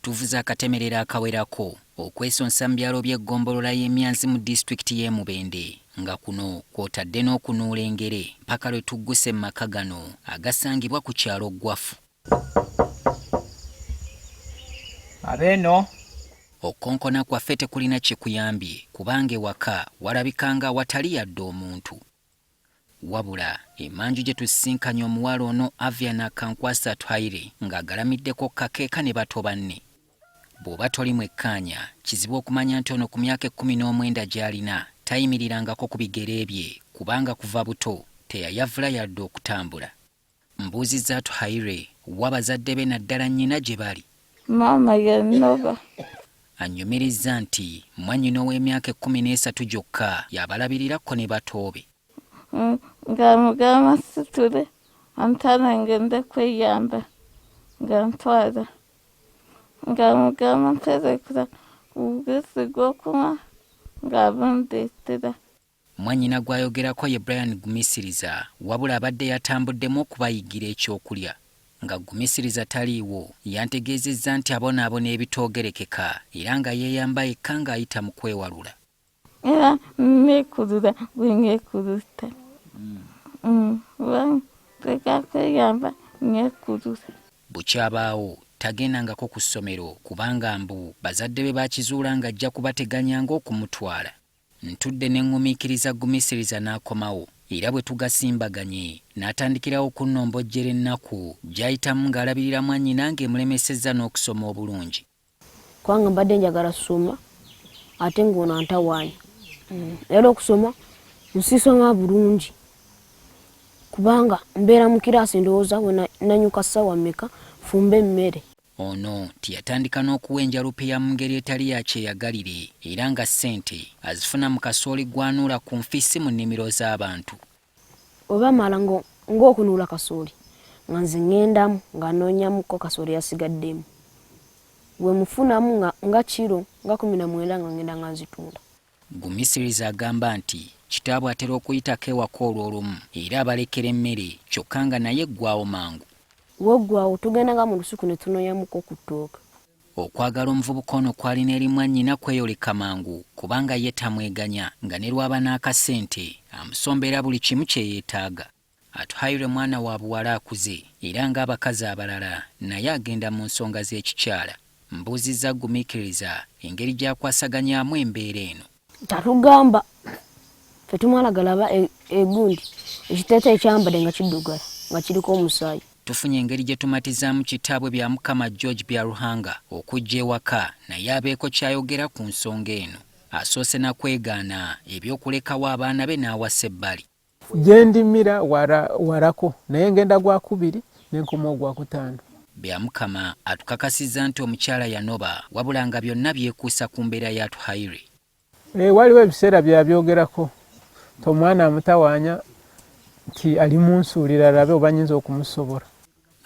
tuvuza akatemerera akawerako okwesonsa mu byalo by'eggombolola y'Emyanzi mu disitulikiti y'e Mubende nga kuno kw'otadde n'okunuula engere mpaka lwe tugguse mu maka gano agasangibwa ku kyalo Gwafu. Abeeno okukonkona kwaffe tekulina kyekuyambye kubanga ewaka walabikanga watali yadde omuntu. Wabula emanju gye tusinkanye omuwala ono Aviana Kankwasa Twaire ng'agalamiddeko kakeeka ne bato banne. Bw'oba toli mwekkaanya kizibu okumanya nti ono ku myaka 19 gy'alina tayimirirangako ku bigere bye kubanga kuva buto teyayavula yadde okutambula. Mbuuzizza Twaire wa bazadde be naddala nnyina gye bali. Mama Yanoba Anyumirizza nti mwannyina ow'emyaka 13 gyokka y'abalabirirako ne bato be. Ngamugamba situle antana ngende kweyamba ngantwala ngamugamba nterekera ubwesi gw'okunywa ngabundetera. Mwannyina gw'ayogerako ye Brian Gumisiriza wabula abadde yatambuddemu okubayigira ekyokulya. Nga Gumisiriza taliiwo yantegeezezza nti abonaabona ebitoogerekeka era nga yeeyamba yekka ng'ayita mu kwewalula. Era nekulula bwengekulutta teka kweyamba nekulula. Bukyabaawo tagendangako ku ssomero kubanga mbu bazadde be bakizuula ng'ajja kubateganyanga okumutwala. Ntudde ne ngumiikiriza Gumisiriza n'akomawo era bwe tugasimbaganye n'atandikirawo kunnombojjera ennaku gy'ayitamu ng'alabirira mwannyina ng'emulemesezza n'okusoma obulungi. Kubanga mbadde njagala kusoma ate ng'ono antawaanya. Era okusoma nsisoma bulungi kubanga mbeera mu kiraasi ndowooza we nanyuka ssaawa mmeka fumbe emmere. Ono tiyatandika n'okuwenja lupeya mu ngeri etali ya kyeyagalire era nga ssente azifuna mu kasooli gwanuula ku nfisi mu nnimiro z'abantu. Oba mala ng'okunuula kasooli nga nze ŋŋendamu nga noonyamuko kasooli yasigaddemu. We mufunamu nga kiro nga 19 nga ngenda nga nzitunda. Gumisiriza agamba nti kitaabwe atera okuyitako ewaka olw'olumu era abalekera emmere kyokka nga naye eggwaawo mangu. Woggwaawo tugendanga mu lusuku ne tunoonyamuko ku ttooka. Okwagala omuvubuka ono kwalina eri mwannyina kweyoleka mangu kubanga ye tamweganya nga ne lwaba n'akasente amusombera buli kimu kye yeetaaga. Atwaire mwana wa buwala akuze era ng'abakazi abalala naye agenda mu nsonga z'ekikyala. Mbuuzizza Gumiikiriza engeri gy'akwasaganyaamu embeera eno. Tatugamba ffe tumala galaba egundi ekiteeteeyi kyambadde nga kiddugala nga kiriko omusaayi. Tufunye engeri gye tumatizaamu kitaabwe bya Mukama George Byaruhanga okujja ewaka naye abeeko kyayogera ku nsonga eno. Asoose na kwegaana ebyokulekawo abaana be n'awasa ebbali. gye ndimira warako naye ngenda gwa 2 n'enkoma ogwa 5. Bya Mukama atukakasizza nti omukyala Yanoba wabula nga byonna byekuusa ku mbeera ya Twaire. Waliwo ebiseera byabyogerako tomwana amutawaanya nti ali mu nsuulira alabe oba nnyinza okumusobola.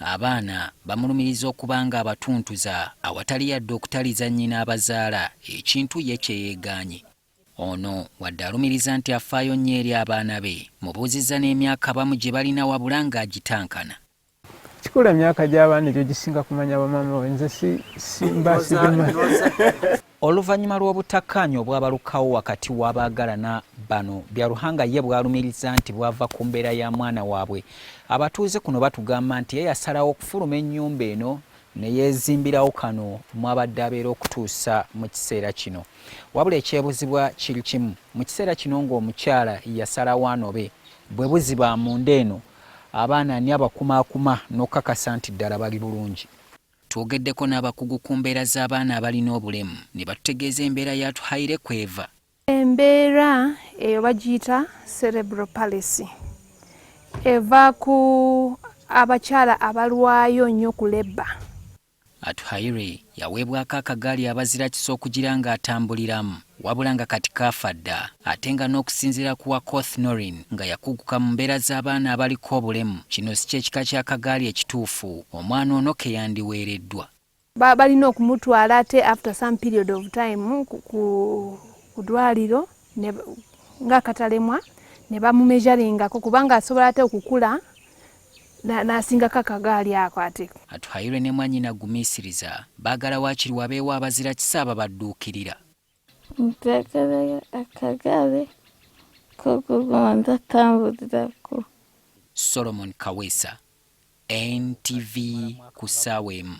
Abaana bamulumiriza okubanga abatuntuza awatali yadde okutaliza nnyina abazaala ekintu ye kye yeegaanye. Ono wadde alumiriza nti afaayo nnyo eri abaana be mubuuzizza n'emyaka abamu gye balina wabula ng'agitankana. Kikula emyaka gy'abaana egyo gisinga kumanya bamaama we nze simbasibimanyi. Oluvannyuma lw'obutakkaanya obwabalukawo wakati w'abaagalana bano Byaruhanga ye bwalumiriza nti bwava ku mbeera ya mwana waabwe. Abatuuze kuno batugamba nti ye yasalawo okufuluma ennyumba eno ne yeezimbirawo kano mwabadde abeera okutuusa mu kiseera kino. Wabula ekyebuzibwa kiri kimu mu kiseera kino ng'omukyala yasalawo anobe bwe buziba munda eno abaana ani abakumaakuma n'okakasa nti ddala bali bulungi. Twogeddeko n'abakugu ku mbeera z'abaana abalina obulemu ne batutegeeza embeera ya Twaire kweva. Embeera eyo bagiyita cerebral palsy. Eva ku abakyala abalwayo nnyo kulebba. Twaire yaweebwako akagaali abazira kisa okugira ng'atambuliramu wabula nga kati kaafa dda ate nga n'okusinziira ku wa Koth Norin nga yakuguka mu mbeera z'abaana abaliko obulemu kino si kyekika ky'akagaali ekituufu omwana ono ke yandiweereddwa. Balina okumutwala ate after some period of time ku ddwaliro ng'akatalemwa ne bamumeasuringako kubanga asobola ate okukula n'asingako akagaali ako ate. Atuhayirwe ne mwanyina gumiisiriza baagala waakiri wabeewo abazira kisa ababadduukirira. Njagala akagaali k'okuguma ndatambulirako. Solomon Kaweesa, NTV ku ssaawa emu.